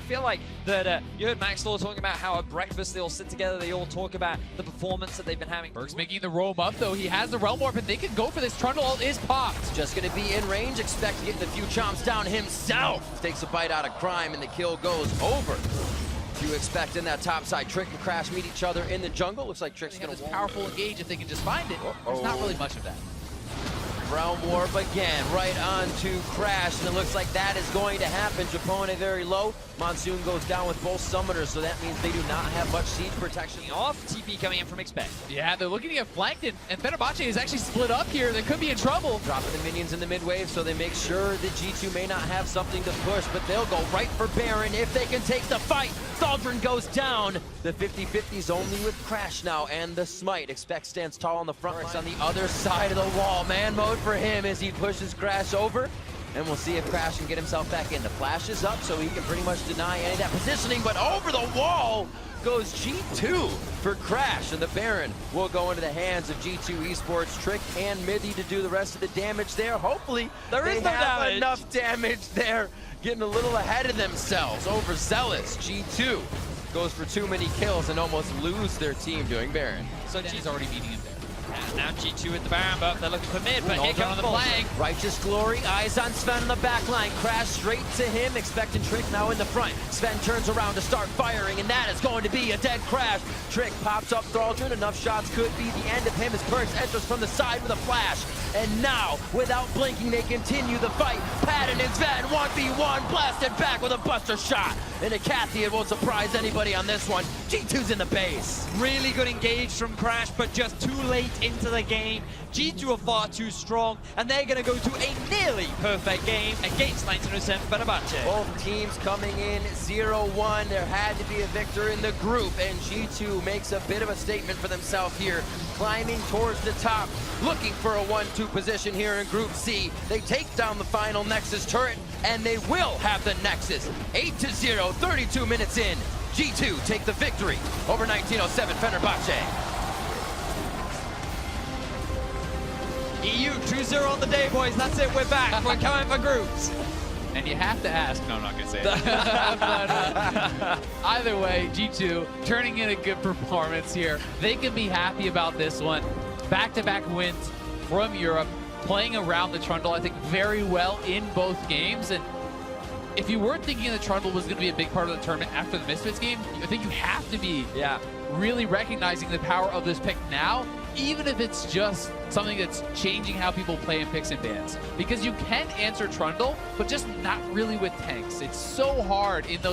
I feel like that you heard Max Law talking about how at breakfast they all sit together, they all talk about the performance that they've been having. Berg's making the roam up though. He has the Realm Warp and they can go for this. Trundle ult is popped. Just going to be in range, expect to get a few chomps down himself. Takes a bite out of Crime and the kill goes over. You expect in that top side, Trick and Crash meet each other in the jungle. Looks like Trick's They have going to this powerful engage if they can just find it. There's not really much of that. Realm Warp again, right onto Crash, and it looks like that is going to happen. Japone very low. Monsoon goes down with both summoners, so that means they do not have much siege protection. Off, TP coming in from Expect. Yeah, they're looking to get flanked, and Fenerbahçe is actually split up here. They could be in trouble. Dropping the minions in the mid wave, so they make sure that G2 may not have something to push, but they'll go right for Baron if they can take the fight. Thaldrin goes down. The 50-50's only with Crash now, and the Smite. Expect stands tall on the front line. On the other side of the wall, man mode for him as he pushes Crash over. And we'll see if Crash can get himself back in. The flash is up, so he can pretty much deny any of that positioning, but over the wall goes G2 for Crash, and the Baron will go into the hands of G2 Esports. Trick and Mithy to do the rest of the damage there. Hopefully, they have enough damage there, getting a little ahead of themselves. Overzealous, G2 goes for too many kills and almost lose their team doing Baron. So G's already beating him there. And now G2 with the Baron buff, they're looking for mid, but here comes the flank. Righteous Glory, eyes on Sven on the back line. Crash straight to him, expecting Trick now in the front. Sven turns around to start firing, and that is going to be a dead Crash. Trick pops up Thaldrin, enough shots could be the end of him as Perks enters from the side with a flash. And now, without blinking, they continue the fight. Patton and Sven 1v1, blasted back with a buster shot. And a Cathy, it won't surprise anybody on this one. G2's in the base. Really good engage from Crash, but just too late into the game. G2 are far too strong, and they're going to go to a nearly perfect game against 1907 Fenerbahçe. Both teams coming in 0-1. There had to be a victor in the group, and G2 makes a bit of a statement for themselves here, climbing towards the top, looking for a 1-2 position here in Group C. They take down the final Nexus turret, and they will have the Nexus. 8-0, 32 minutes in. G2 take the victory over 1907 Fenerbahçe. EU 2-0 on the day, boys. That's it. We're back. We're coming for groups. And you have to ask, no, I'm not going to say that. But, either way, G2 turning in a good performance here. They can be happy about this one. Back-to-back wins from Europe, playing around the Trundle, I think, very well in both games. And if you weren't thinking that Trundle was going to be a big part of the tournament after the Misfits game, I think you have to be really recognizing the power of this pick now, even if it's just something that's changing how people play in picks and bans. Because you can answer Trundle, but just not really with tanks. It's so hard in those